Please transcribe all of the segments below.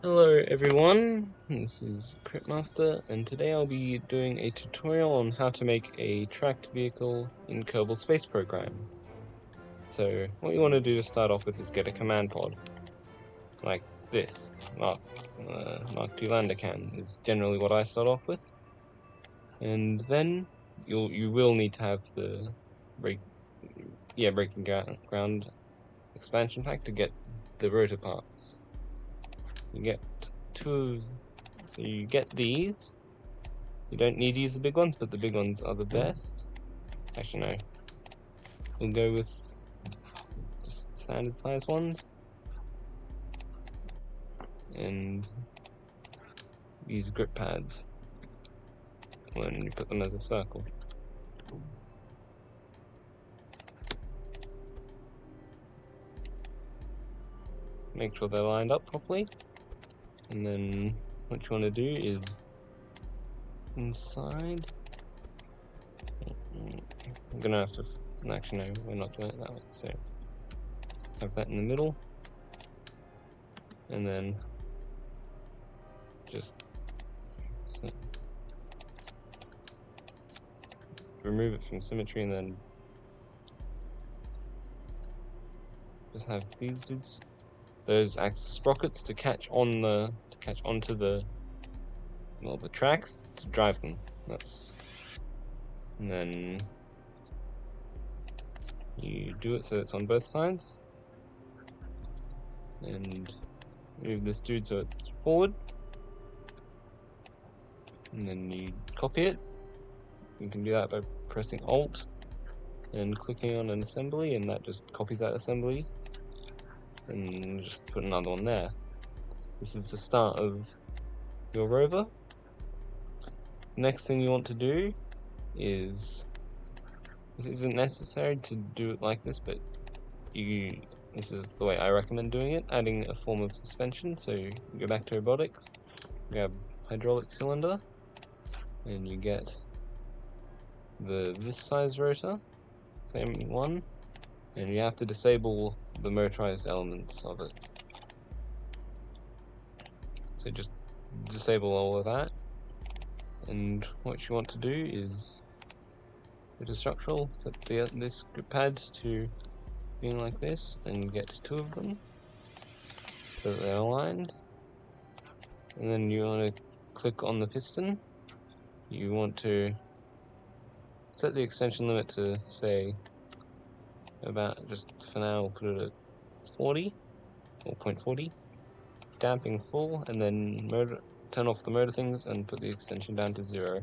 Hello everyone, this is Cryptmaster, and today I'll be doing a tutorial on how to make a tracked vehicle in Kerbal Space Program. So what you want to do to start off with is get a command pod, like this. Mark II lander can is generally what I start off with, and then you will need to have the breaking ground expansion pack to get the rotor parts. You get so you get these. You don't need to use the big ones, but the big ones are the best. Actually, no. We'll go with just standard size ones. And these grip pads when you put them as a circle. Make sure they're lined up properly. And then what you want to do is inside. I'm gonna have to. Actually, no, we're not doing it that way. So have that in the middle, and then just remove it from symmetry, and then just have these dudes. Those act as sprockets to catch onto the tracks to drive them. And then you do it so it's on both sides, and move this dude so it's forward, and then you copy it. You can do that by pressing Alt and clicking on an assembly, and that just copies that assembly, and just put another one there. This is the start of your rover. Next thing you want to do is, this isn't necessary to do it like this, but this is the way I recommend doing it, adding a form of suspension. So you go back to robotics, grab hydraulic cylinder, and you get this size rotor, same one, and you have to disable the motorized elements of it. So just disable all of that, and what you want to do is go to structural, set this grip pad to being like this, and get two of them so that they're aligned. And then you want to click on the piston. You want to set the extension limit to, say, about, just for now, we'll put it at 40 or 0.40. Damping full, and then turn off the motor things and put the extension down to 0.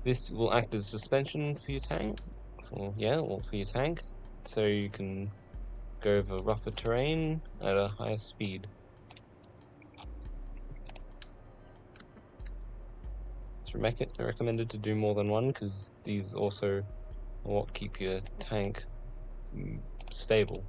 This will act as suspension for your tank, for your tank, so you can go over rougher terrain at a higher speed. It's recommended to do more than one, because these also are what keep your tank stable.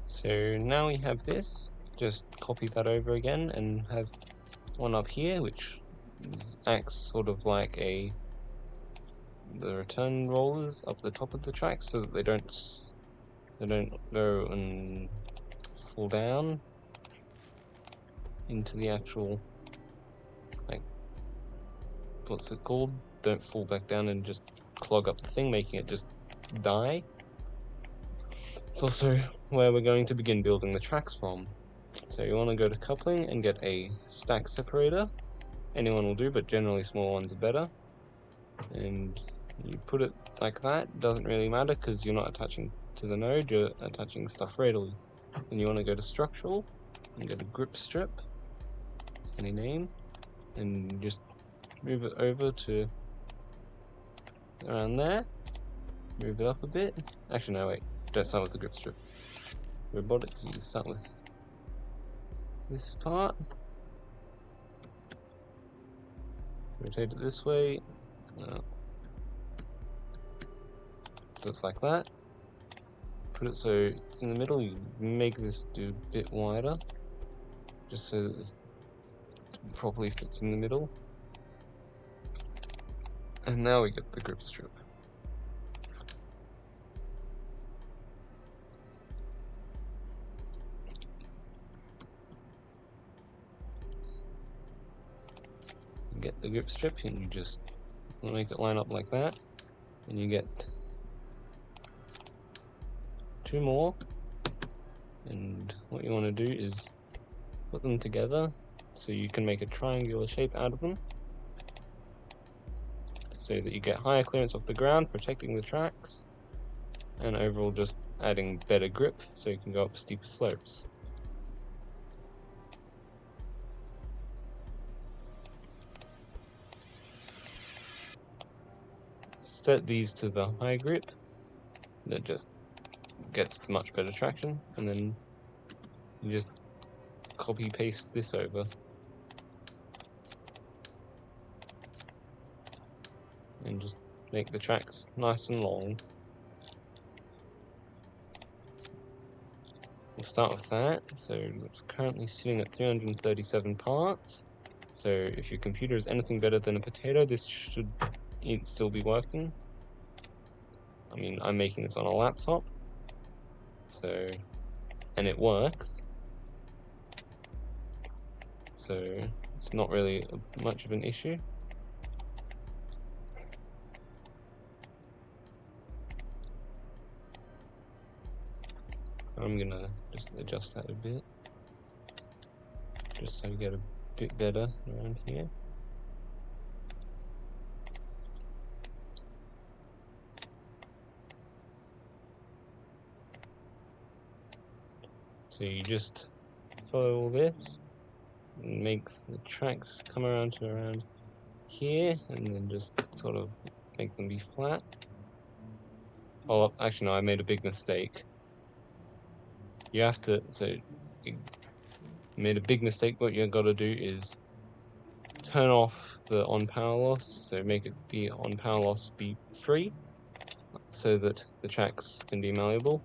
So now we have this, just copy that over again and have one up here, which acts sort of like the return rollers up the top of the track, so that they don't go and fall down into the actual, like, what's it called? Don't fall back down and just clog up the thing, making it just die. It's also where we're going to begin building the tracks from. So you want to go to coupling and get a stack separator. Anyone will do, but generally small ones are better. And you put it like that. Doesn't really matter because you're not attaching to the node, you're attaching stuff radially. And you want to go to structural and get a grip strip, any name, and just move it over to around there. Move it up a bit. Actually, no, wait. don't start with the grip strip. Robotics, you start with this part. Rotate it this way. Just like that. Put it so it's in the middle. You make this do a bit wider, just so that it properly fits in the middle. And now we get the grip strip. You get the grip strip and you just make it line up like that. And you get 2 more. And what you want to do is put them together so you can make a triangular shape out of them, so that you get higher clearance off the ground, protecting the tracks, and overall just adding better grip so you can go up steeper slopes. Set these to the high grip, that just gets much better traction, and then you just copy paste this over. And just make the tracks nice and long. We'll start with that. So it's currently sitting at 337 parts. So if your computer is anything better than a potato, this should still be working. I mean, I'm making this on a laptop, so, and it works. So it's not really much of an issue. I'm gonna just adjust that a bit, just so we get a bit better around here. So you just follow all this, and make the tracks come around to around here, and then just sort of make them be flat. Oh, actually no, I made a big mistake. You have to, so you made a big mistake. What you gotta do is turn off the on power loss, so make it the on power loss be free, so that the tracks can be malleable,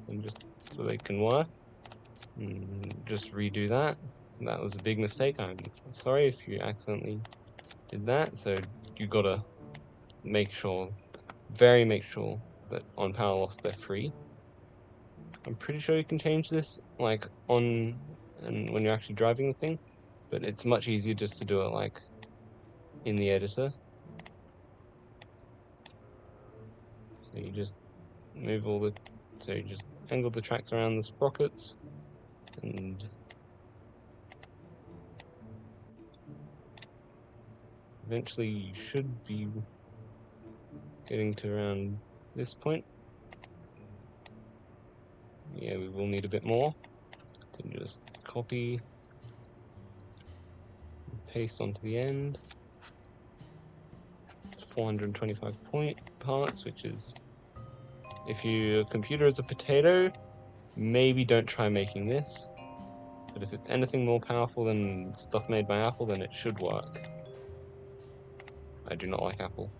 and just so they can work. And just redo that. That was a big mistake. I'm sorry if you accidentally did that. So you gotta make sure that on power loss they're free. I'm pretty sure you can change this like on and when you're actually driving the thing, but it's much easier just to do it like in the editor. So you just move so you just angle the tracks around the sprockets, and eventually you should be getting to around this point. Yeah, we will need a bit more. Then just copy, paste onto the end. 425 parts, which is, if your computer is a potato, maybe don't try making this. But if it's anything more powerful than stuff made by Apple, then it should work. I do not like Apple.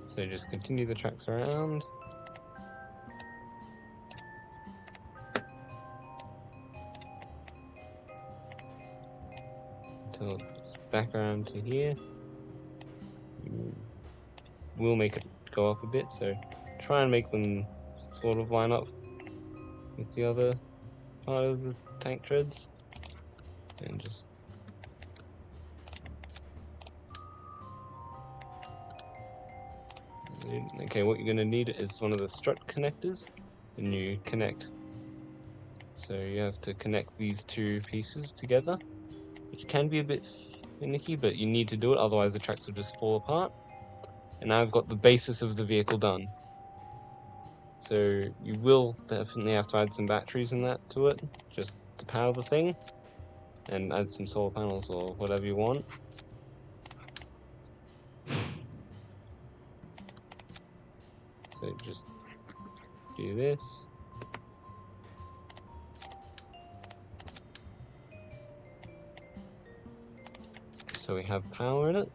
So just continue the tracks around. Until it's back around to here. You will make it go up a bit, so try and make them sort of line up with the other part of the tank treads. And just okay, what you're going to need is one of the strut connectors, and you connect. So you have to connect these 2 pieces together, which can be a bit finicky, but you need to do it, otherwise the tracks will just fall apart. And now I've got the basis of the vehicle done. So you will definitely have to add some batteries and that to it, just to power the thing. and add some solar panels or whatever you want. So just do this. So we have power in it.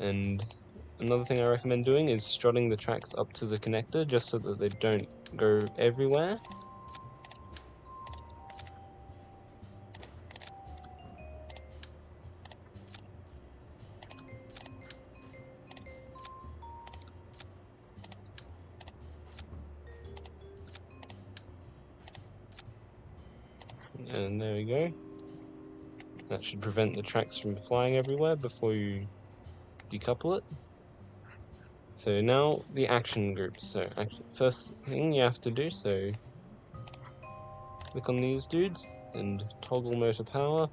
And another thing I recommend doing is strutting the tracks up to the connector just so that they don't go everywhere. And there we go. That should prevent the tracks from flying everywhere before you decouple it. So now the action groups. So first thing you have to do, so click on these dudes and toggle motor power,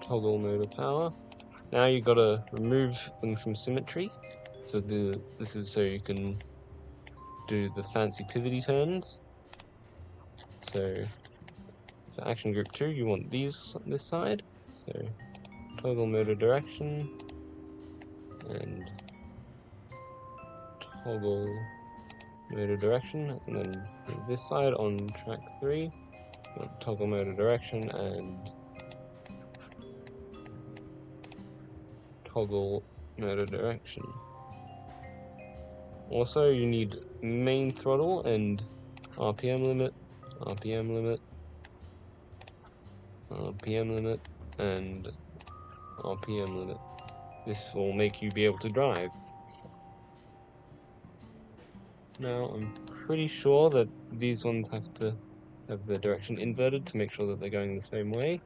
toggle motor power. Now you gotta remove them from symmetry. So this is so you can do the fancy pivoty turns. So for action group 2, you want these on this side. So toggle motor direction and toggle motor direction, and then for this side on track 3, you want toggle motor direction and toggle motor direction. Also, you need main throttle and RPM limit, RPM limit, RPM limit, and RPM limit. This will make you be able to drive. Now, I'm pretty sure that these ones have to have the direction inverted to make sure that they're going the same way.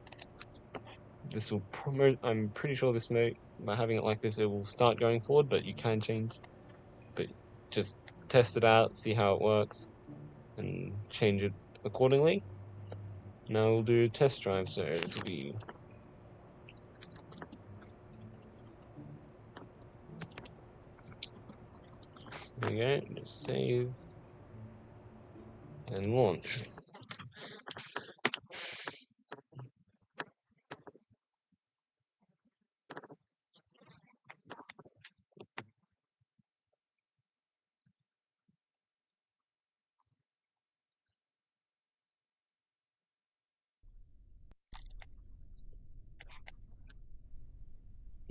This will promote, I'm pretty sure this may, by having it like this, it will start going forward, but you can change, but just test it out, see how it works, and change it accordingly. Now we'll do test drive, so this will be there we go, just save and launch.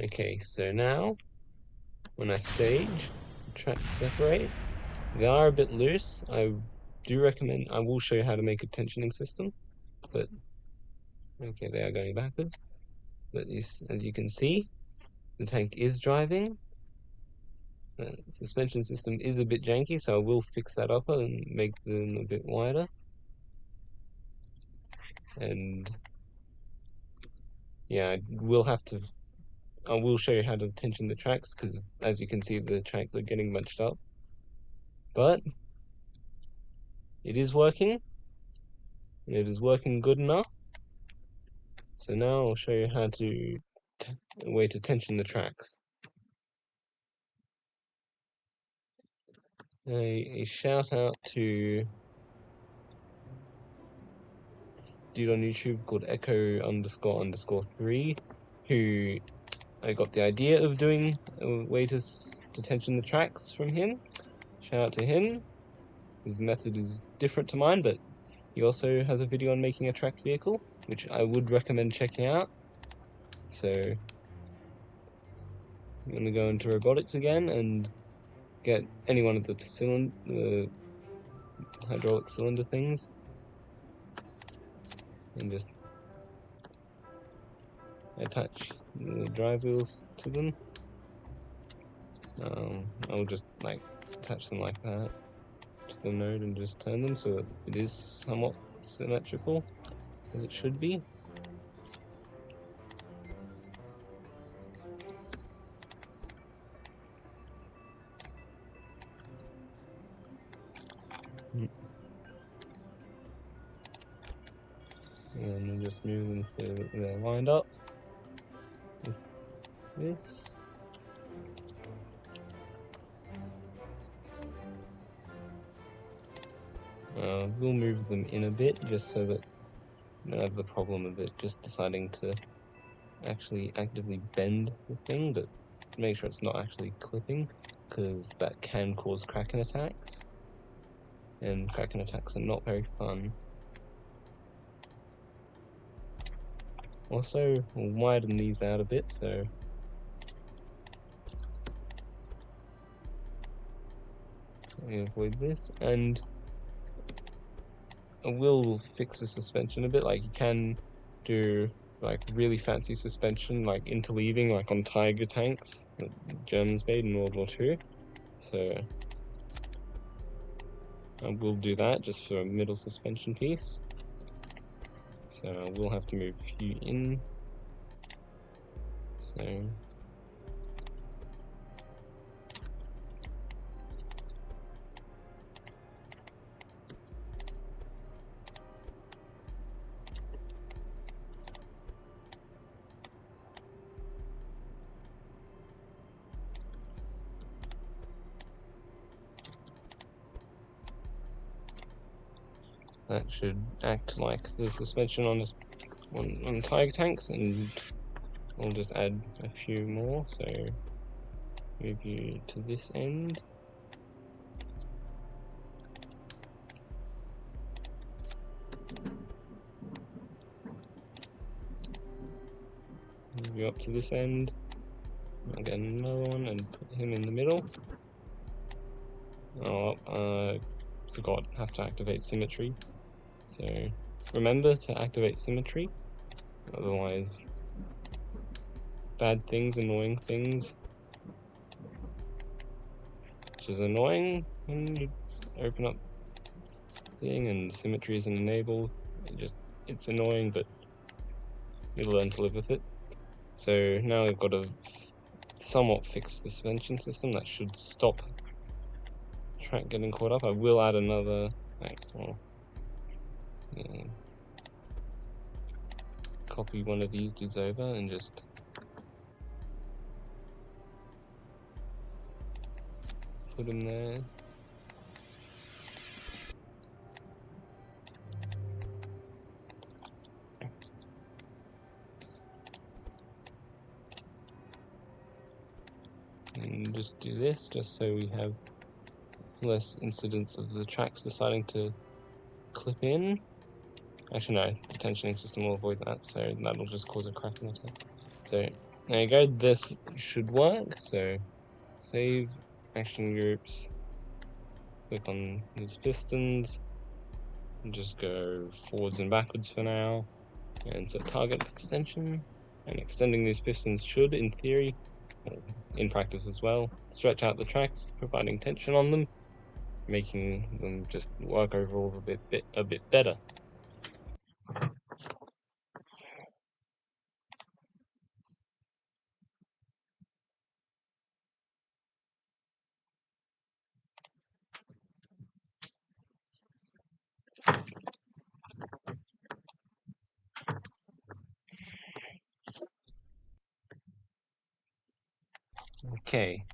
Okay, so now when I stage, tracks separate. They are a bit loose. I do recommend, I will show you how to make a tensioning system, but okay, they are going backwards. But as you can see, the tank is driving. The suspension system is a bit janky, so I will fix that up and make them a bit wider. And yeah, I will show you how to tension the tracks, because as you can see, the tracks are getting bunched up. But it is working, and it is working good enough. So now I'll show you how to a way to tension the tracks. A shout out to dude on YouTube called Echo__3, who I got the idea of doing a way to tension the tracks from him. Shout out to him. His method is different to mine, but he also has a video on making a tracked vehicle, which I would recommend checking out. So I'm going to go into robotics again and get any one of the hydraulic cylinder things and just attach the drive wheels to them. I'll just like attach them like that to the node and just turn them so that it is somewhat symmetrical, as it should be. And we'll just move them so that they're lined up with this. We'll move them in a bit just so that don't have the problem of it just deciding to actually actively bend the thing, but make sure it's not actually clipping, because that can cause Kraken attacks, and Kraken attacks are not very fun. Also, we'll widen these out a bit, so we avoid this, and I will fix the suspension a bit. Like, you can do like really fancy suspension, like interleaving, like on Tiger tanks that the Germans made in World War II. So I will do that just for a middle suspension piece. So I will have to move you in. So that should act like the suspension on Tiger tanks, and we'll just add a few more. So move you to this end. Move you up to this end. I'll get another one and put him in the middle. Oh, forgot, have to activate symmetry. So remember to activate symmetry, otherwise bad things, annoying things, which is annoying when you open up thing and symmetry isn't enabled. It's annoying, but you'll learn to live with it. So now we've got a somewhat fixed suspension system that should stop track getting caught up. I will add another, copy one of these dudes over and just put him there. And just do this, just so we have less incidents of the tracks deciding to clip in. Actually, no, the tensioning system will avoid that, so that'll just cause a cracking attack. So there you go, this should work. So save action groups, click on these pistons, and just go forwards and backwards for now, and set target extension. And extending these pistons should, in theory, in practice as well, stretch out the tracks, providing tension on them, making them just work overall a bit better. Okay.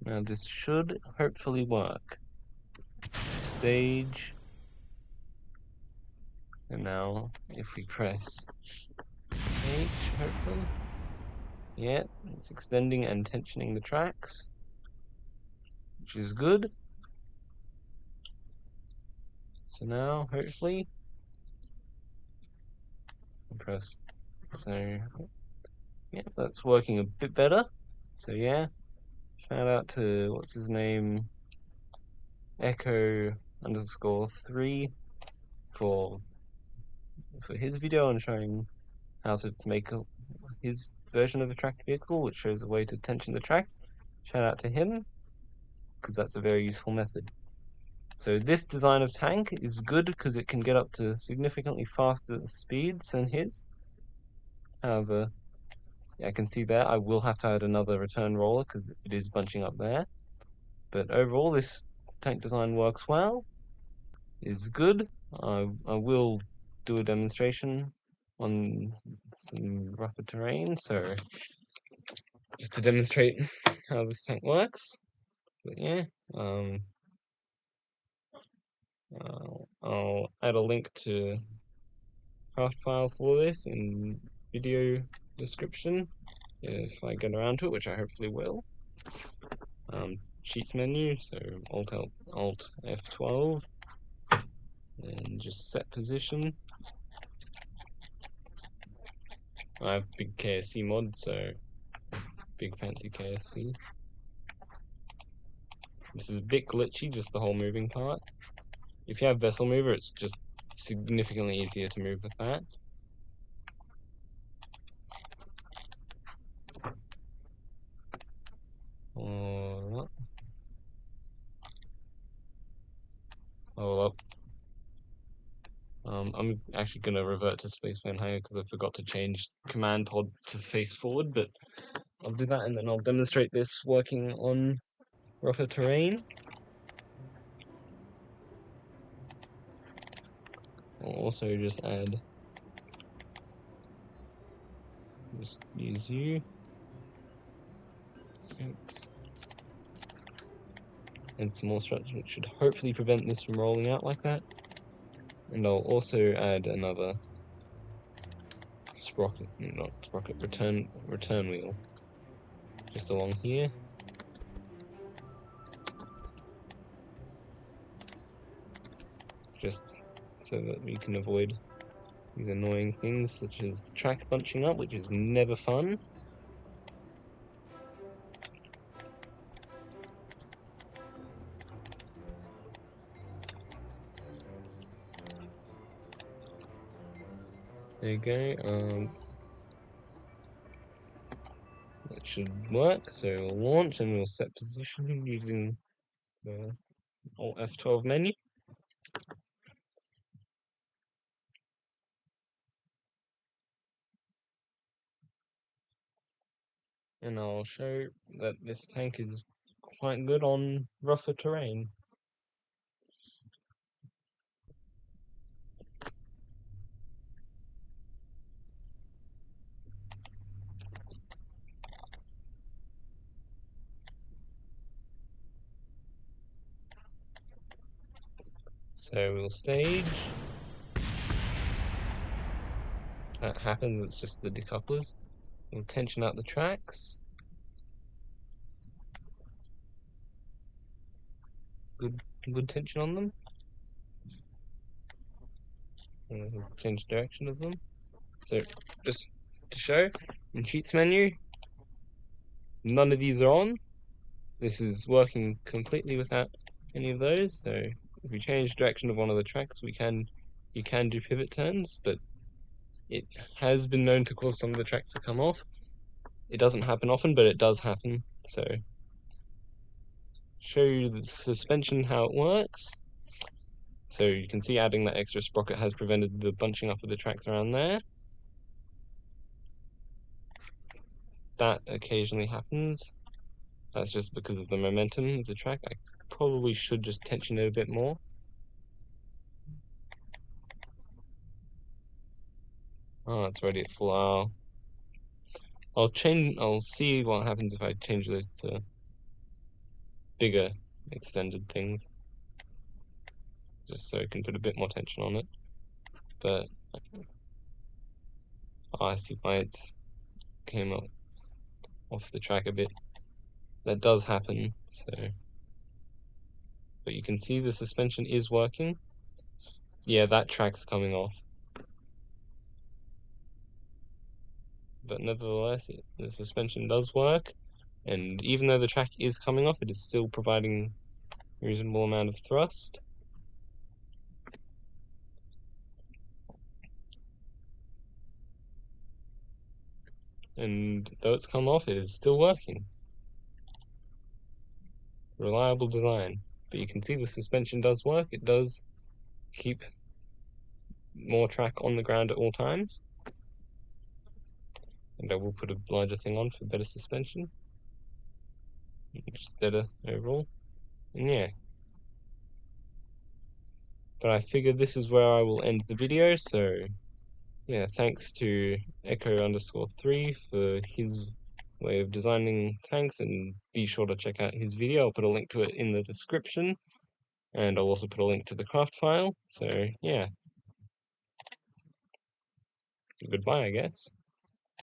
Now this should hopefully work. Stage. And now if we press H, hopefully. Yeah, it's extending and tensioning the tracks, which is good. So now, hopefully, press, so, yeah, that's working a bit better. So yeah, shout out to, what's his name, Echo_3 for his video on showing how to make his version of a tracked vehicle, which shows a way to tension the tracks. Shout out to him, because that's a very useful method. So this design of tank is good because it can get up to significantly faster speeds than his. However, yeah, I can see there I will have to add another return roller because it is bunching up there. But overall, this tank design works well, is good. I will do a demonstration on some rougher terrain, so just to demonstrate how this tank works. But yeah, I'll add a link to craft file for this in video description if I get around to it, which I hopefully will. Sheets menu, so Alt F12, and just set position. I have big KSC mod, so big fancy KSC. This is a bit glitchy, just the whole moving part. If you have vessel mover, it's just significantly easier to move with that. Hold up. I'm actually going to revert to spaceplane higher because I forgot to change command pod to face forward, but I'll do that and then I'll demonstrate this working on rougher terrain. I'll also just use you. Thanks. And some more structure, which should hopefully prevent this from rolling out like that. And I'll also add another return wheel just along here. Just so that we can avoid these annoying things such as track bunching up, which is never fun. There you go. That should work. So we'll launch and we'll set position using the Alt F12 menu. And I'll show that this tank is quite good on rougher terrain. So we'll stage. That happens, it's just the decouplers. We'll tension out the tracks. Good tension on them. And we'll change the direction of them. So just to show, in Sheets menu, none of these are on. This is working completely without any of those. So if we change direction of one of the tracks, you can do pivot turns, but it has been known to cause some of the tracks to come off. It doesn't happen often, but it does happen. So show you the suspension, how it works. So you can see adding that extra sprocket has prevented the bunching up of the tracks around there. That occasionally happens. That's just because of the momentum of the track. I probably should just tension it a bit more. Oh, it's already at full R. I'll see what happens if I change those to bigger extended things. Just so I can put a bit more tension on it. But I see why it's came up off the track a bit. That does happen, so. But you can see the suspension is working. Yeah, that track's coming off. But nevertheless, the suspension does work. And even though the track is coming off, it is still providing a reasonable amount of thrust. And though it's come off, it is still working. Reliable design. But you can see the suspension does work. It does keep more track on the ground at all times. And I will put a larger thing on for better suspension. Just better overall. And yeah. But I figured this is where I will end the video, so yeah, thanks to Echo_3 for his way of designing tanks, and be sure to check out his video. I'll put a link to it in the description. And I'll also put a link to the craft file. So yeah, goodbye, I guess.